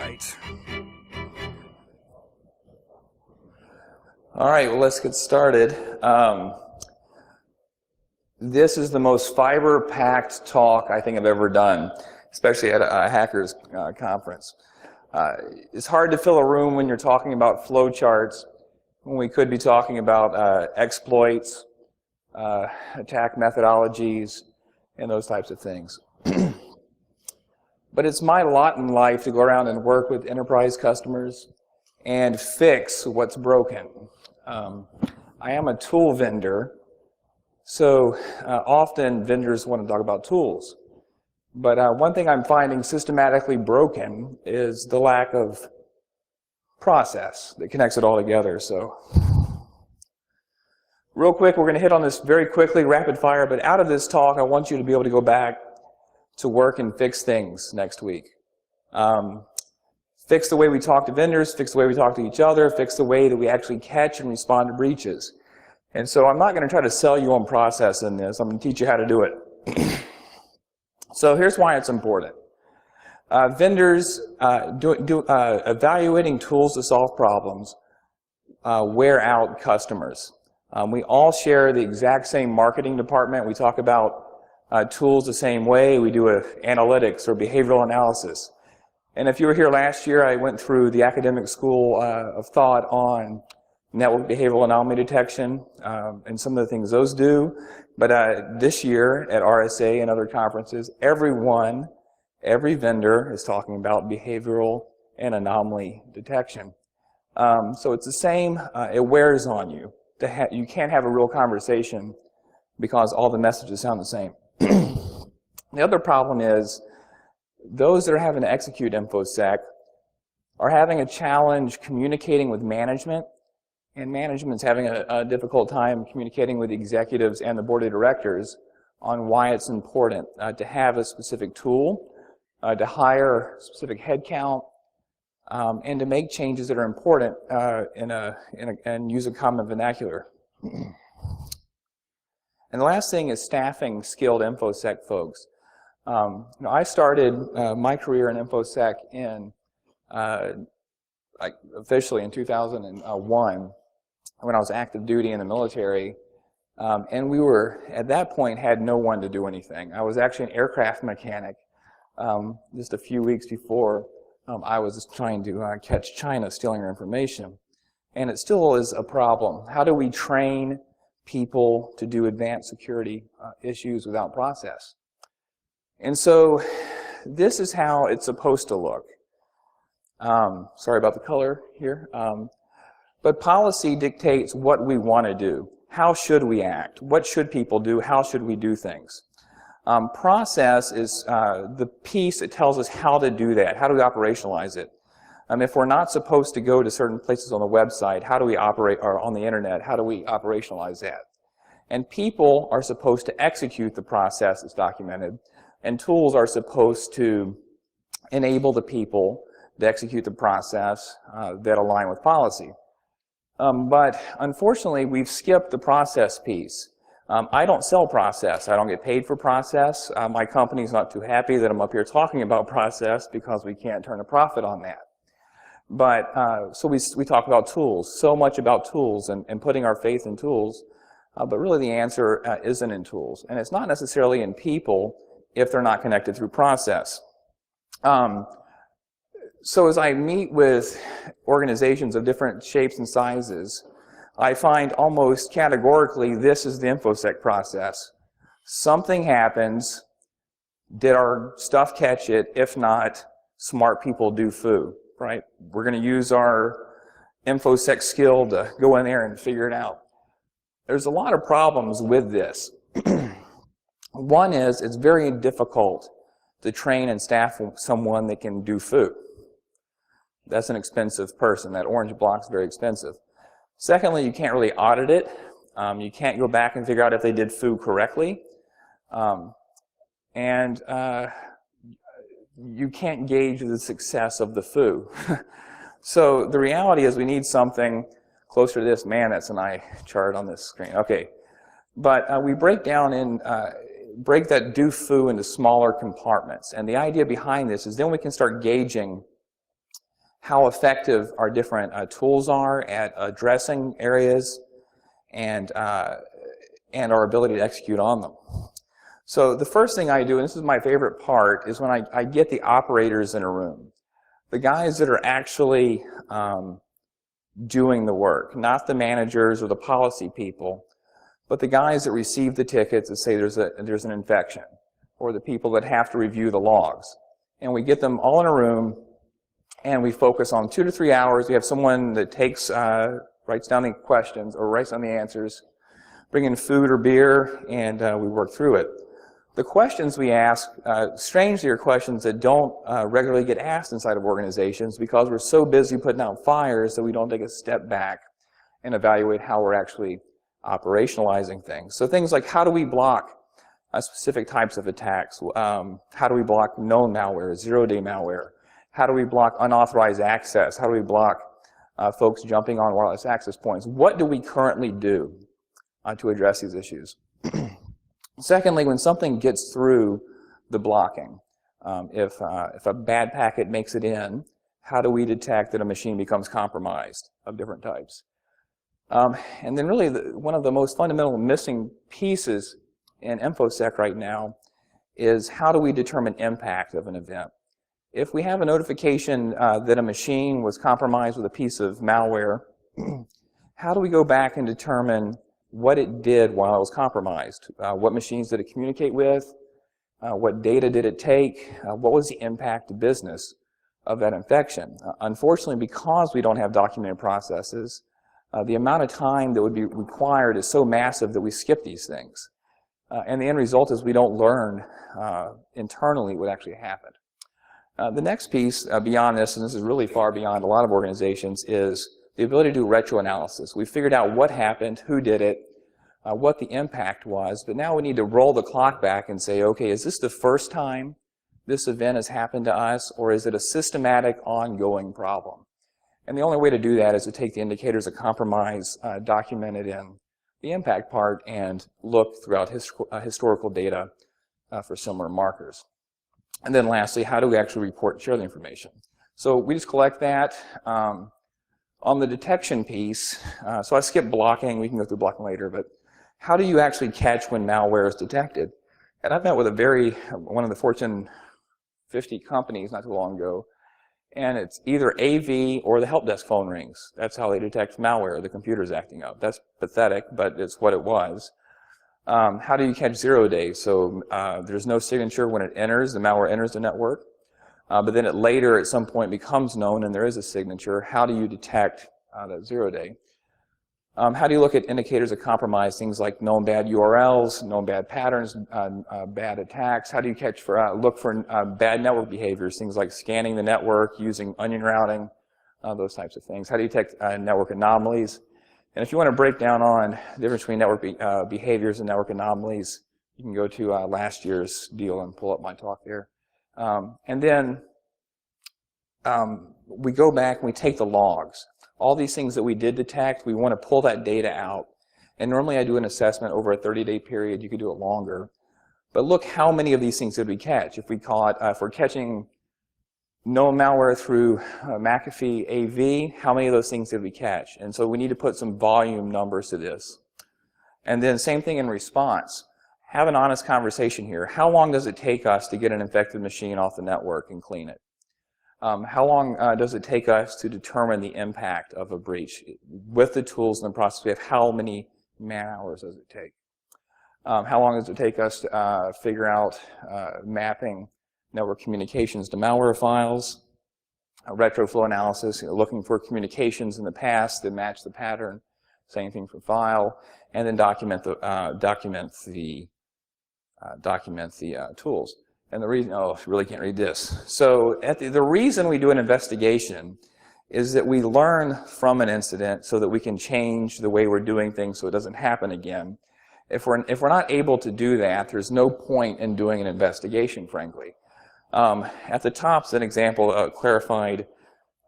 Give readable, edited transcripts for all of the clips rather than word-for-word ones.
right. All right, well, let's get started. This is the most fiber-packed talk I think I've ever done, especially at a hackers conference. It's hard to fill a room when you're talking about flowcharts, when we could be talking about exploits, attack methodologies, and those types of things. But it's my lot in life to go around and work with enterprise customers and fix what's broken. I am a tool vendor, so often vendors want to talk about tools. But one thing I'm finding systematically broken is the lack of process that connects it all together. So, real quick, we're going to hit on this very quickly, rapid fire, but out of this talk, I want you to be able to go back to work and fix things next week. Fix the way we talk to vendors, fix the way we talk to each other, fix the way that we actually catch and respond to breaches. And so I'm not going to try to sell you on process in this. I'm going to teach you how to do it. So here's why it's important. Vendors evaluating tools to solve problems wear out customers. We all share the exact same marketing department. We talk about tools the same way. We do analytics or behavioral analysis. And if you were here last year, I went through the academic school of thought on network behavioral anomaly detection and some of the things those do. But this year at RSA and other conferences, every vendor is talking about behavioral and anomaly detection. So it's the same, it wears on you. You can't have a real conversation because all the messages sound the same. The other problem is those that are having to execute InfoSec are having a challenge communicating with management, and management's having a difficult time communicating with executives and the board of directors on why it's important to have a specific tool, to hire specific headcount, and to make changes that are important and use a common vernacular. And the last thing is staffing skilled InfoSec folks. I started my career in InfoSec officially in 2001 when I was active duty in the military, and we were at that point had no one to do anything. I was actually an aircraft mechanic just a few weeks before I was just trying to catch China stealing our information, and it still is a problem. How do we train people to do advanced security issues without process? And so this is how it's supposed to look. Sorry about the color here. But policy dictates what we want to do. How should we act? What should people do? How should we do things? Process is the piece that tells us how to do that. How do we operationalize it? If we're not supposed to go to certain places on the website, how do we operate, or on the internet, how do we operationalize that? And people are supposed to execute the process that's documented, and tools are supposed to enable the people to execute the process that align with policy. But unfortunately, we've skipped the process piece. I don't sell process. I don't get paid for process. My company's not too happy that I'm up here talking about process because we can't turn a profit on that. But so we talk about tools, so much about tools and putting our faith in tools, but really the answer isn't in tools. And it's not necessarily in people if they're not connected through process. So as I meet with organizations of different shapes and sizes, I find almost categorically this is the InfoSec process. Something happens, did our stuff catch it? If not, smart people do foo, right? We're going to use our InfoSec skill to go in there and figure it out. There's a lot of problems with this. One is it's very difficult to train and staff someone that can do foo. That's an expensive person. That orange block's very expensive. Secondly, you can't really audit it. You can't go back and figure out if they did foo correctly. And you can't gauge the success of the foo. So the reality is we need something closer to this. Man, that's an eye chart on this screen. Okay. But we break that do foo into smaller compartments. And the idea behind this is then we can start gauging how effective our different tools are at addressing areas, and our ability to execute on them. So the first thing I do, and this is my favorite part, is when I get the operators in a room. The guys that are actually doing the work, not the managers or the policy people, but the guys that receive the tickets that say there's an infection, or the people that have to review the logs. And we get them all in a room, and we focus on 2 to 3 hours. We have someone that writes down the questions or writes down the answers, bring in food or beer, and we work through it. The questions we ask, strangely, are questions that don't regularly get asked inside of organizations because we're so busy putting out fires that we don't take a step back and evaluate how we're actually operationalizing things. So things like, how do we block specific types of attacks? How do we block known malware, zero-day malware? How do we block unauthorized access? How do we block folks jumping on wireless access points? What do we currently do to address these issues? Secondly, when something gets through the blocking, if a bad packet makes it in, how do we detect that a machine becomes compromised of different types? And then really one of the most fundamental missing pieces in InfoSec right now is how do we determine impact of an event? If we have a notification that a machine was compromised with a piece of malware, how do we go back and determine what it did while it was compromised? What machines did it communicate with? What data did it take? What was the impact to business of that infection? Unfortunately, because we don't have documented processes, the amount of time that would be required is so massive that we skip these things. And the end result is we don't learn internally what actually happened. The next piece beyond this, and this is really far beyond a lot of organizations, is the ability to do retroanalysis. We figured out what happened, who did it, what the impact was, but now we need to roll the clock back and say, okay, is this the first time this event has happened to us, or is it a systematic, ongoing problem? And the only way to do that is to take the indicators of compromise documented in the impact part and look throughout historical data for similar markers. And then lastly, how do we actually report and share the information? So we just collect that. On the detection piece, so I skipped blocking, we can go through blocking later, but how do you actually catch when malware is detected? And I've met with one of the Fortune 50 companies not too long ago, and it's either AV or the help desk phone rings. That's how they detect malware, the computer's acting up. That's pathetic, but it's what it was. How do you catch 0 days? So there's no signature when it enters, the malware enters the network. But then it later at some point becomes known and there is a signature. How do you detect that 0 day? How do you look at indicators of compromise, things like known bad URLs, known bad patterns, bad attacks? How do you look for bad network behaviors, things like scanning the network, using onion routing, those types of things? How do you detect network anomalies? And if you want to break down on the difference between network behaviors and network anomalies, you can go to last year's deal and pull up my talk there. And then we go back and we take the logs. All these things that we did detect, we want to pull that data out. And normally I do an assessment over a 30-day period. You could do it longer. But look how many of these things did we catch. If we're catching known malware through McAfee AV, how many of those things did we catch? And so we need to put some volume numbers to this. And then same thing in response. Have an honest conversation here. How long does it take us to get an infected machine off the network and clean it? How long does it take us to determine the impact of a breach? With the tools and the process we have, how many man-hours does it take? How long does it take us to figure out mapping network communications to malware files? Retroflow analysis, looking for communications in the past that match the pattern. Same thing for file. And then document the tools. And the reason, oh, I really can't read this. So the reason we do an investigation is that we learn from an incident so that we can change the way we're doing things so it doesn't happen again. If we're not able to do that, there's no point in doing an investigation, frankly. At the top is an example, a clarified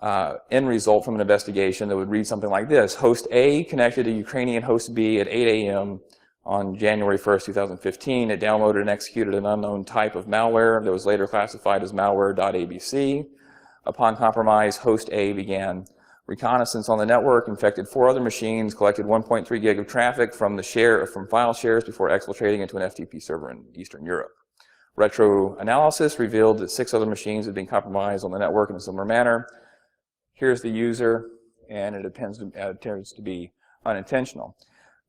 end result from an investigation that would read something like this. Host A connected to Ukrainian host B at 8 a.m. on January 1st, 2015. It downloaded and executed an unknown type of malware that was later classified as malware.abc. Upon compromise, host A began reconnaissance on the network, infected 4 other machines, collected 1.3 gig of traffic from file shares before exfiltrating into an FTP server in Eastern Europe. Retro analysis revealed that 6 other machines had been compromised on the network in a similar manner. Here's the user, and it tends to be unintentional.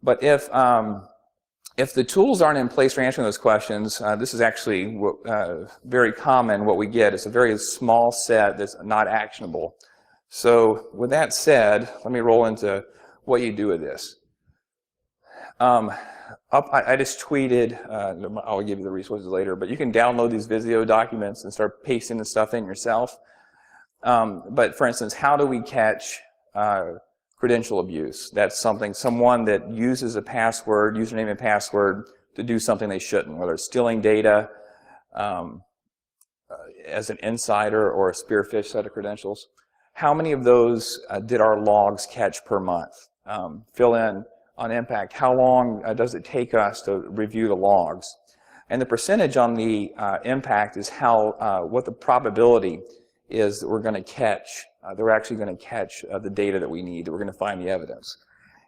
But if the tools aren't in place for answering those questions, this is actually very common. What we get is a very small set that's not actionable. So with that said, let me roll into what you do with this. I just tweeted, I'll give you the resources later, but you can download these Visio documents and start pasting the stuff in yourself. But for instance, how do we catch credential abuse? That's someone that uses a password, username and password, to do something they shouldn't, whether it's stealing data as an insider or a spearfish set of credentials. How many of those did our logs catch per month? Fill in on impact. How long does it take us to review the logs? And the percentage on the impact is what the probability is that we're going to catch. They're actually going to catch the data that we need, that we're going to find the evidence.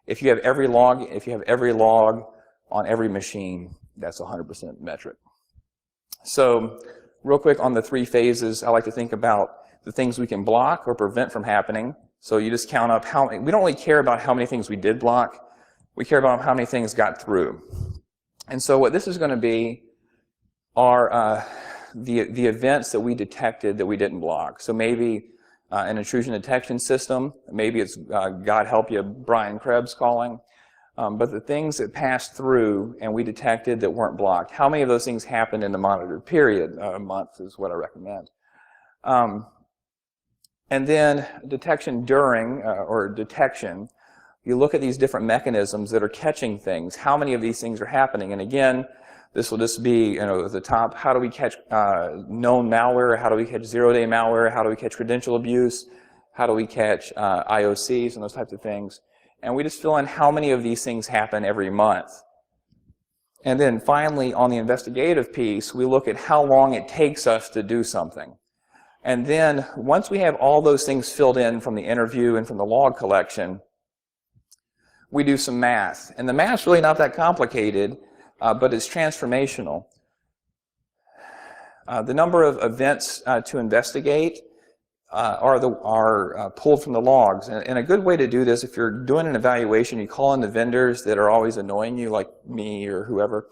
If you have every log on every machine, that's 100% metric. So real quick on the 3 phases, I like to think about the things we can block or prevent from happening. So you just count up we don't really care about how many things we did block. We care about how many things got through. And so what this is going to be are the events that we detected that we didn't block. So maybe an intrusion detection system. Maybe it's, God help you, Brian Krebs calling. But the things that passed through and we detected that weren't blocked, how many of those things happened in the monitored period? A month is what I recommend. And then detection during, or detection, you look at these different mechanisms that are catching things. How many of these things are happening? And again, this will just be, at the top, how do we catch known malware? How do we catch zero-day malware? How do we catch credential abuse? How do we catch IOCs and those types of things? And we just fill in how many of these things happen every month. And then finally, on the investigative piece, we look at how long it takes us to do something. And then once we have all those things filled in from the interview and from the log collection, we do some math. And the math's really not that complicated, but it's transformational. The number of events to investigate are pulled from the logs. And a good way to do this, if you're doing an evaluation, you call in the vendors that are always annoying you, like me or whoever,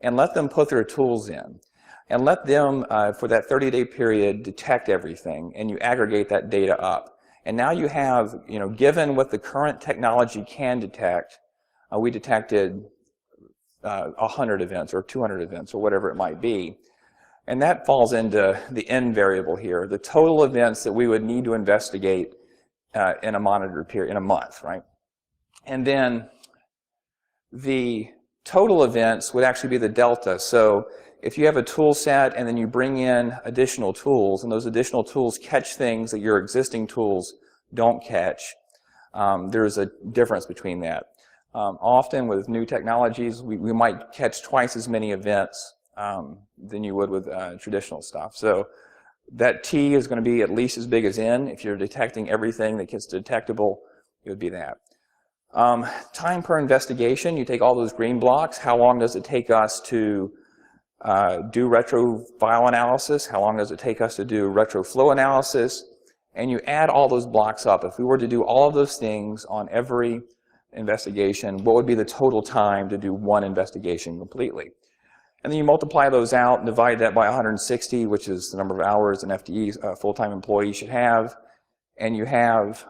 and let them put their tools in. And let them, for that 30-day period, detect everything, and you aggregate that data up. And now you have, given what the current technology can detect, we detected 100 events or 200 events or whatever it might be. And that falls into the N variable here, the total events that we would need to investigate in a monitored period, in a month, right? And then the total events would actually be the delta. So if you have a tool set and then you bring in additional tools, and those additional tools catch things that your existing tools don't catch, there's a difference between that. Often with new technologies, we might catch twice as many events than you would with traditional stuff. So that T is going to be at least as big as N. If you're detecting everything that gets detectable, it would be that. Time per investigation, you take all those green blocks. How long does it take us to do retro file analysis? How long does it take us to do retro flow analysis? And you add all those blocks up. If we were to do all of those things on every investigation, what would be the total time to do one investigation completely? And then you multiply those out and divide that by 160, which is the number of hours an FTE, a full-time employee, should have, and you have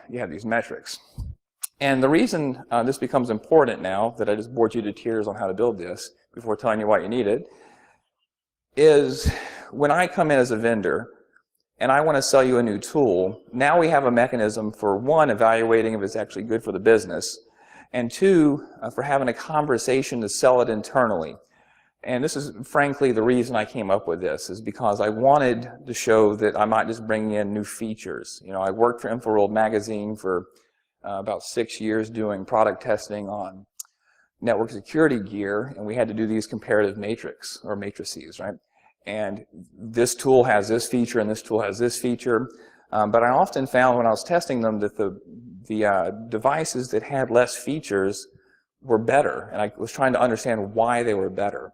these metrics. And the reason this becomes important now, that I just bored you to tears on how to build this before telling you why you need it, is when I come in as a vendor and I want to sell you a new tool, now we have a mechanism for, one, evaluating if it's actually good for the business, and two, for having a conversation to sell it internally. And this is, frankly, the reason I came up with this, is because I wanted to show that I'm not just bringing in new features. I worked for InfoWorld magazine for about 6 years doing product testing on network security gear, and we had to do these comparative matrices, right? and this tool has this feature and this tool has this feature. But I often found when I was testing them that the devices that had less features were better, and I was trying to understand why they were better.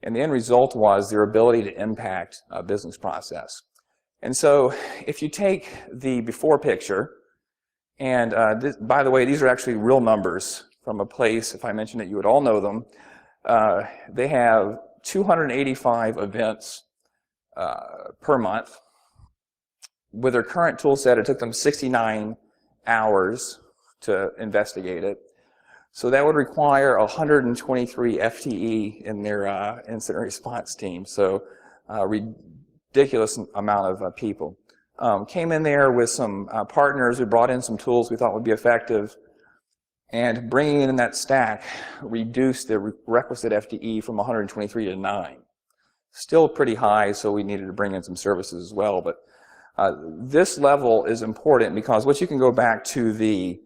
And the end result was their ability to impact a business process. And so if you take the before picture, and by the way, these are actually real numbers from a place, if I mentioned it, you would all know them. They have 285 events per month. With their current tool set, it took them 69 hours to investigate it. So that would require 123 FTE in their incident response team. So ridiculous amount of people. Came in there with some partners who brought in some tools we thought would be effective, and bringing in that stack reduced the requisite FTE from 123 to 9. Still pretty high, so we needed to bring in some services as well. But this level is important because what you can go back to the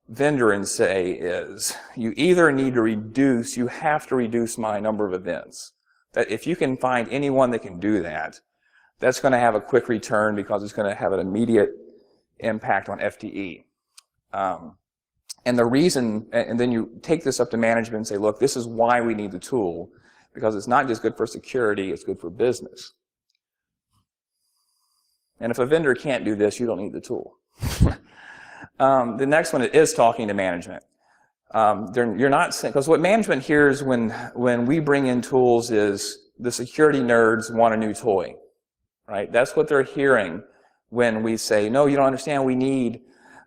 vendor and say is, you either need to reduce, you have to reduce my number of events. That if you can find anyone that can do that, that's going to have a quick return because it's going to have an immediate impact on FTE. And the reason, and then you take this up to management and say, look, this is why we need the tool, because it's not just good for security, it's good for business. And if a vendor can't do this, you don't need the tool. The next one is talking to management. You're not, because what management hears when we bring in tools is the security nerds want a new toy, right? That's what they're hearing when we say, no, you don't understand, we need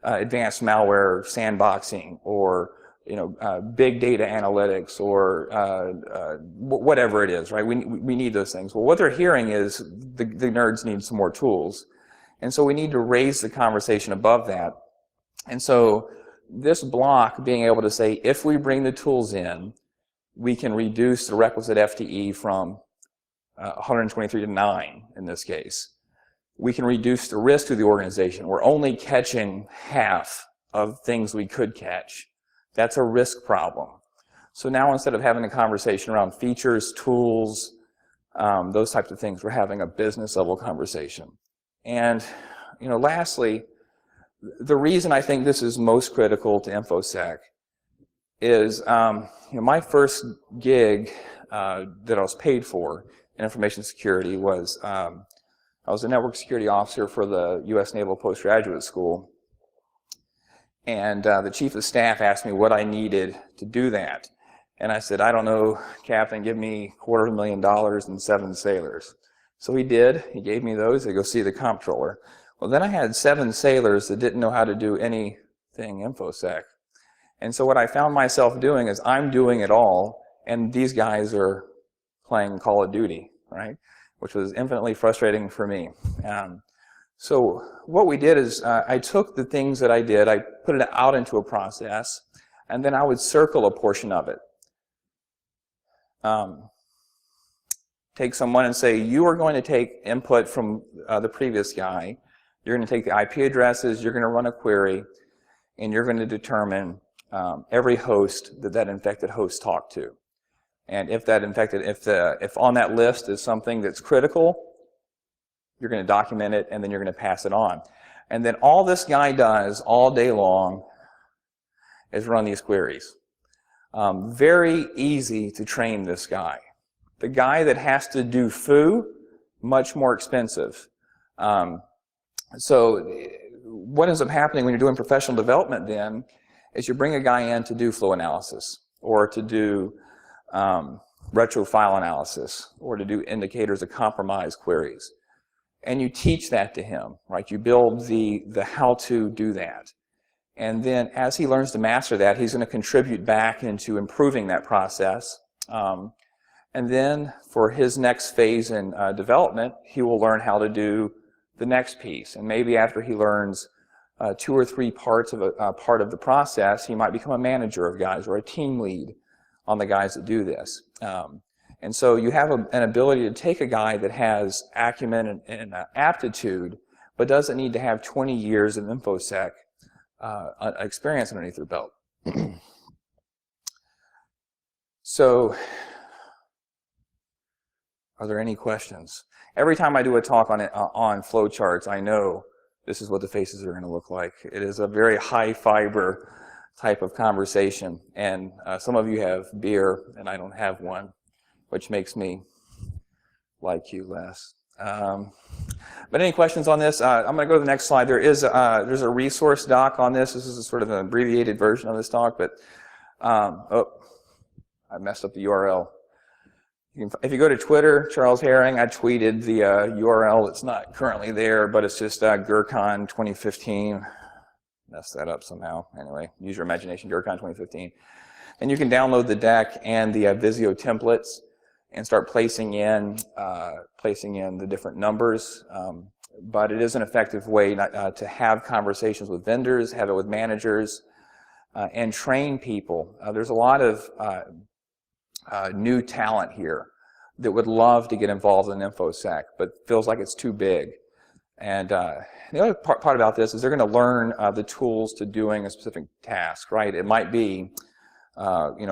advanced malware sandboxing, or big data analytics, or whatever it is, right? We need those things. Well, what they're hearing is the nerds need some more tools. And so we need to raise the conversation above that. And so this block, being able to say, if we bring the tools in, we can reduce the requisite FTE from 123 to 9 in this case. We can reduce the risk to the organization. We're only catching half of things we could catch. That's a risk problem. So now instead of having a conversation around features, tools, those types of things, we're having a business level conversation. And lastly, the reason I think this is most critical to InfoSec is my first gig that I was paid for in information security was I was a network security officer for the U.S. Naval Postgraduate School, and the chief of staff asked me what I needed to do that. And I said, I don't know, Captain, give me $250,000 and 7 sailors. So he did. He gave me those to go see the comptroller. Well, then I had 7 sailors that didn't know how to do anything InfoSec. And so what I found myself doing is I'm doing it all, and these guys are playing Call of Duty, right? Which was infinitely frustrating for me. So what we did is I took the things that I did, I put it out into a process, and then I would circle a portion of it. Take someone and say, you are going to take input from the previous guy, you're going to take the IP addresses, you're going to run a query, and you're going to determine every host that infected host talked to. And if on that list is something that's critical, you're going to document it, and then you're going to pass it on. And then all this guy does all day long is run these queries. Very easy to train this guy. The guy that has to do foo, much more expensive. So what ends up happening when you're doing professional development then is you bring a guy in to do flow analysis, or to do retro file analysis, or to do indicators of compromise queries. And you teach that to him, right? You build the how to do that. And then as he learns to master that, he's going to contribute back into improving that process. And then for his next phase in development, he will learn how to do the next piece. And maybe after he learns 2 or 3 parts of a part of the process, he might become a manager of guys, or a team lead on the guys that do this. And so you have an ability to take a guy that has acumen and aptitude, but doesn't need to have 20 years of InfoSec experience underneath their belt. So, Are there any questions? Every time I do a talk on flowcharts, I know this is what the faces are going to look like. It is a very high fiber type of conversation, and some of you have beer, and I don't have one, which makes me like you less. But any questions on this? I'm going to go to the next slide. There's a resource doc on this. This is sort of an abbreviated version of this talk, but oh, I messed up the URL. If you go to Twitter, Charles Herring, I tweeted the URL. It's not currently there, but it's just GrrCON 2015. Messed that up somehow. Anyway, use your imagination, GrrCON 2015. And you can download the deck and the Visio templates and start placing in the different numbers. But it is an effective way to have conversations with vendors, have it with managers, and train people. There's a lot of new talent here that would love to get involved in InfoSec, but feels like it's too big. And the other part about this is they're going to learn the tools to doing a specific task, right? It might be, FireEye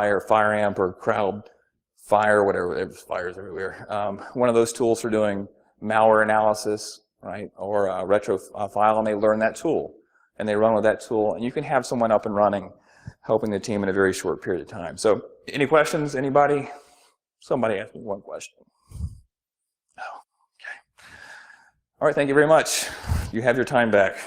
or FireAmp or CrowdFire, whatever, fires everywhere. One of those tools for doing malware analysis, right? Or retrofile, and they learn that tool. And they run with that tool, and you can have someone up and running, helping the team in a very short period of time. So, any questions, anybody? Somebody asked me one question. Oh, okay. All right, thank you very much. You have your time back.